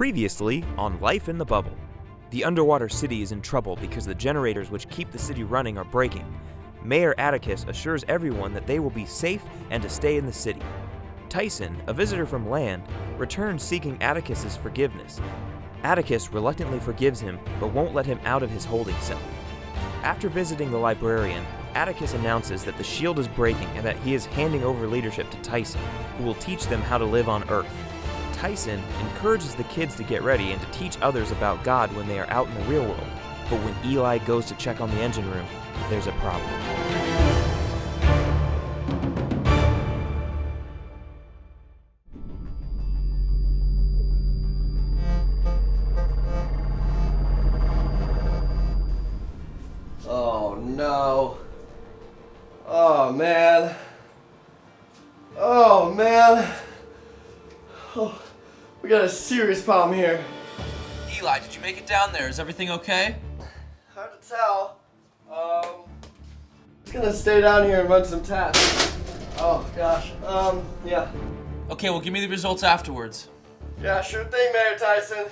Previously on Life in the Bubble. The underwater city is in trouble because the generators which keep the city running are breaking. Mayor Atticus assures everyone that they will be safe and to stay in the city. Tyson, a visitor from land, returns seeking Atticus's forgiveness. Atticus reluctantly forgives him but won't let him out of his holding cell. After visiting the librarian, Atticus announces that the shield is breaking and that he is handing over leadership to Tyson, who will teach them how to live on Earth. Tyson encourages the kids to get ready and to teach others about God when they are out in the real world. But when Eli goes to check on the engine room, there's a problem. Oh no. Oh man. Oh man. Oh, we got a serious problem here. Eli, did you make it down there? Is everything okay? Hard to tell. Just gonna stay down here and run some tests. Oh gosh. Yeah. Okay, well give me the results afterwards. Yeah, sure thing, Mayor Tyson.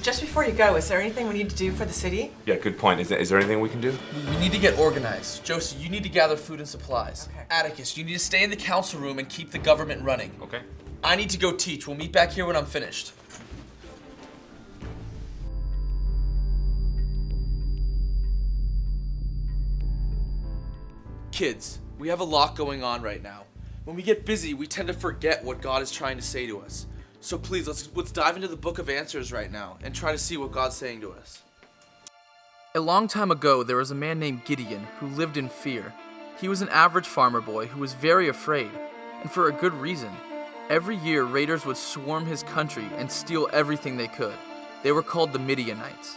Just before you go, is there anything we need to do for the city? Yeah, good point. Is there anything we can do? We need to get organized. Josie, you need to gather food and supplies. Okay. Atticus, you need to stay in the council room and keep the government running. Okay. I need to go teach. We'll meet back here when I'm finished. Kids, we have a lot going on right now. When we get busy, we tend to forget what God is trying to say to us. So please, let's dive into the Book of Answers right now and try to see what God's saying to us. A long time ago, there was a man named Gideon who lived in fear. He was an average farmer boy who was very afraid, and for a good reason. Every year, raiders would swarm his country and steal everything they could. They were called the Midianites.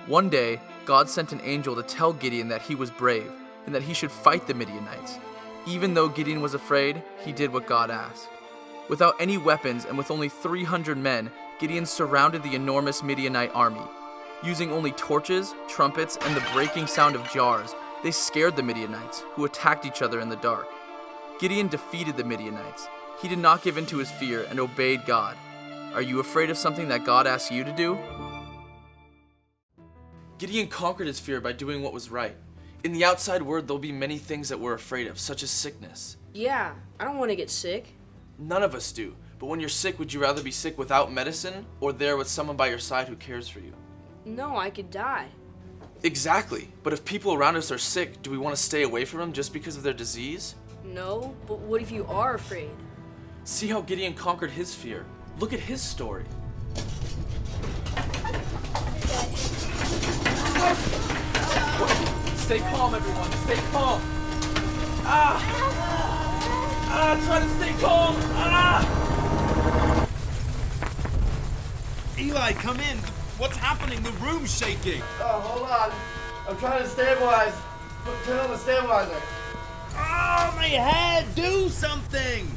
One day, God sent an angel to tell Gideon that he was brave and that he should fight the Midianites. Even though Gideon was afraid, he did what God asked. Without any weapons and with only 300 men, Gideon surrounded the enormous Midianite army. Using only torches, trumpets, and the breaking sound of jars, they scared the Midianites, who attacked each other in the dark. Gideon defeated the Midianites. He did not give in to his fear and obeyed God. Are you afraid of something that God asks you to do? Gideon conquered his fear by doing what was right. In the outside world, there'll be many things that we're afraid of, such as sickness. Yeah, I don't want to get sick. None of us do. But when you're sick, would you rather be sick without medicine or there with someone by your side who cares for you? No, I could die. Exactly. But if people around us are sick, do we want to stay away from them just because of their disease? No, but what if you are afraid? See how Gideon conquered his fear. Look at his story. Stay calm, everyone. Stay calm. Try to stay calm. Eli, come in. What's happening? The room's shaking. Oh, hold on. I'm trying to stabilize. Turn on the stabilizer. Oh, my head. Do something.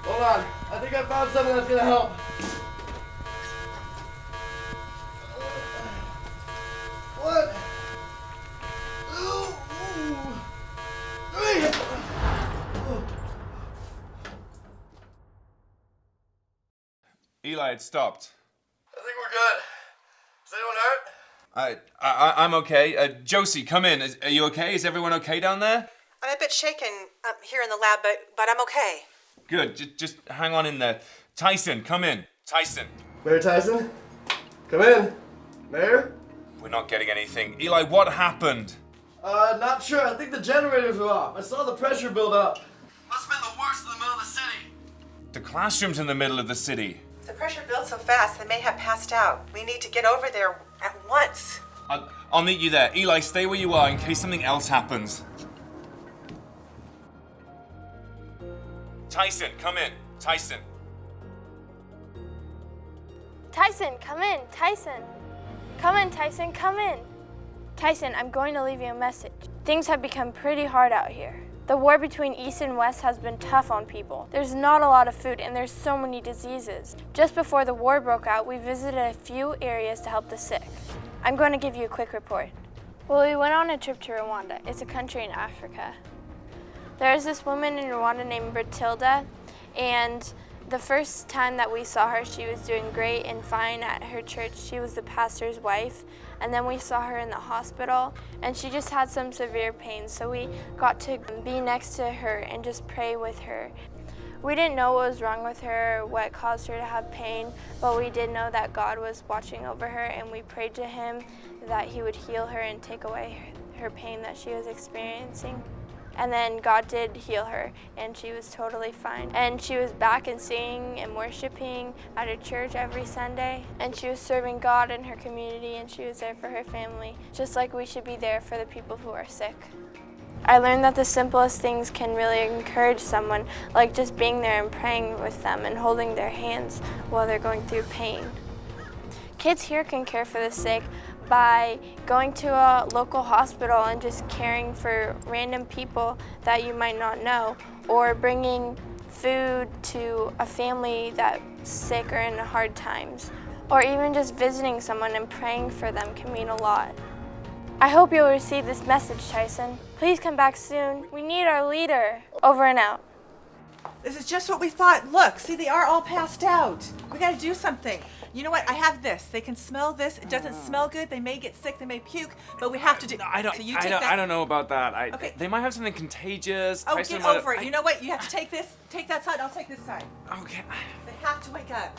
Hold on. I think I found something that's gonna help. What? Eli, it stopped. I think we're good. Is anyone hurt? I'm okay. Josie, come in. Are you okay? Is everyone okay down there? I'm a bit shaken up here in the lab, but I'm okay. Good. Just hang on in there. Tyson, come in. Tyson. Mayor Tyson? Come in. Mayor? We're not getting anything. Eli, what happened? Not sure. I think the generators were off. I saw the pressure build up. Must have been the worst in the middle of the city. The classroom's in the middle of the city. The pressure built so fast they may have passed out. We need to get over there at once. I'll meet you there. Eli, stay where you are in case something else happens. Tyson, come in. Tyson. Tyson, come in. Tyson. Come in, Tyson, come in. Tyson, I'm going to leave you a message. Things have become pretty hard out here. The war between East and West has been tough on people. There's not a lot of food and there's so many diseases. Just before the war broke out, we visited a few areas to help the sick. I'm going to give you a quick report. Well, we went on a trip to Rwanda. It's a country in Africa. There's this woman in Rwanda named Bertilda, and The first time that we saw her, she was doing great and fine at her church. She was the pastor's wife. And then we saw her in the hospital, and she just had some severe pain. So we got to be next to her and just pray with her. We didn't know what was wrong with her, what caused her to have pain, but we did know that God was watching over her, and we prayed to him that he would heal her and take away her pain that she was experiencing. And then God did heal her, and she was totally fine. And she was back and singing and worshiping at her church every Sunday. And she was serving God in her community, and she was there for her family, just like we should be there for the people who are sick. I learned that the simplest things can really encourage someone, like just being there and praying with them and holding their hands while they're going through pain. Kids here can care for the sick by going to a local hospital and just caring for random people that you might not know, or bringing food to a family that's sick or in hard times, or even just visiting someone and praying for them can mean a lot. I hope you'll receive this message, Tyson. Please come back soon. We need our leader. Over and out. This is just what we thought. Look, see, they are all passed out. We gotta do something. You know what? I have this. They can smell this. It doesn't smell good. They may get sick. They may puke. But we have to do. I don't. So you I take don't. that. I don't know about that. Okay. They might have something contagious. Oh, Tyson get might- over it. You know what? You have to take this. Take that side. I'll take this side. Okay. They have to wake up.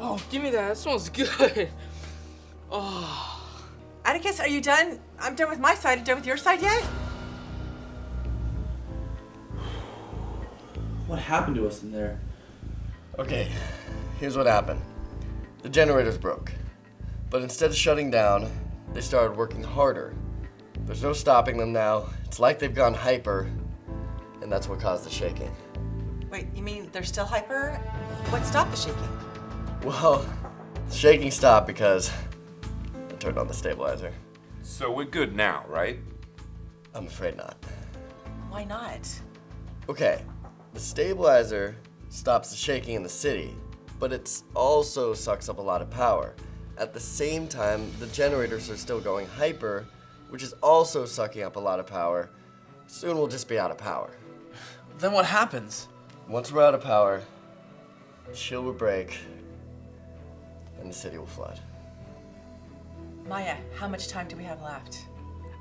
Oh, give me that. That smells good. Atticus, are you done? I'm done with my side. Are you done with your side yet? What happened to us in there? Okay, here's what happened. The generators broke. But instead of shutting down, they started working harder. There's no stopping them now. It's like they've gone hyper, and that's what caused the shaking. Wait, you mean they're still hyper? What stopped the shaking? Well, the shaking stopped because I turned on the stabilizer. So we're good now, right? I'm afraid not. Why not? Okay, the stabilizer stops the shaking in the city, but it also sucks up a lot of power. At the same time, the generators are still going hyper, which is also sucking up a lot of power. Soon we'll just be out of power. Then what happens? Once we're out of power, the shield will break, and the city will flood. Maya, how much time do we have left?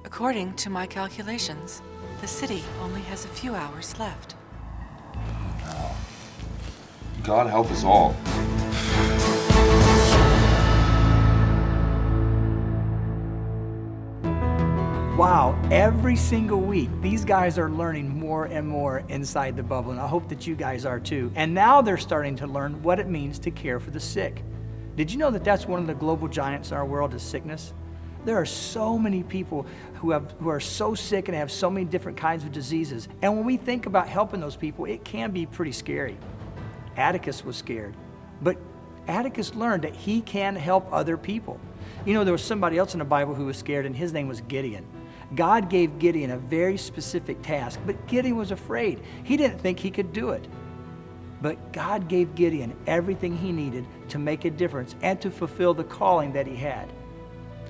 According to my calculations, the city only has a few hours left. God help us all. Wow, every single week, these guys are learning more and more inside the bubble, and I hope that you guys are too. And now they're starting to learn what it means to care for the sick. Did you know that that's one of the global giants in our world is sickness? There are so many people who are so sick and have so many different kinds of diseases. And when we think about helping those people, it can be pretty scary. Atticus was scared, but Atticus learned that he can help other people. You know, there was somebody else in the Bible who was scared, and his name was Gideon. God gave Gideon a very specific task, but Gideon was afraid. He didn't think he could do it. But God gave Gideon everything he needed to make a difference and to fulfill the calling that he had.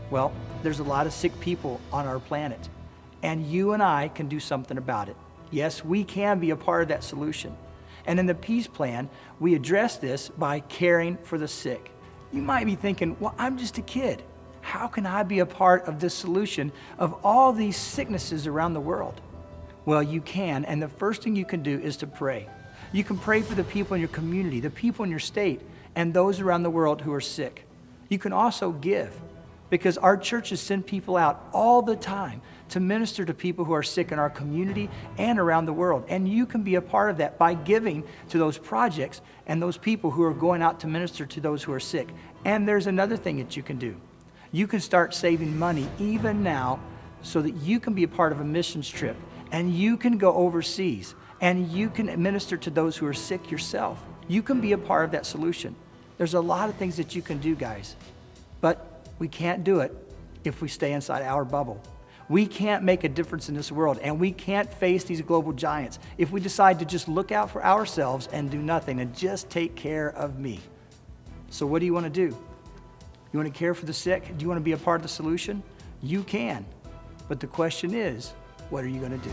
Well, there's a lot of sick people on our planet, and you and I can do something about it. Yes, we can be a part of that solution. And in the peace plan, we address this by caring for the sick. You might be thinking, well, I'm just a kid. How can I be a part of the solution of all these sicknesses around the world? Well, you can, and the first thing you can do is to pray. You can pray for the people in your community, the people in your state, and those around the world who are sick. You can also give, because our churches send people out all the time to minister to people who are sick in our community and around the world. And you can be a part of that by giving to those projects and those people who are going out to minister to those who are sick. And there's another thing that you can do. You can start saving money even now so that you can be a part of a missions trip, and you can go overseas, and you can minister to those who are sick yourself. You can be a part of that solution. There's a lot of things that you can do, guys. But We can't do it if we stay inside our bubble. We can't make a difference in this world, and we can't face these global giants if we decide to just look out for ourselves and do nothing and just take care of me. So what do you want to do? You want to care for the sick? Do you want to be a part of the solution? You can. But the question is, what are you going to do?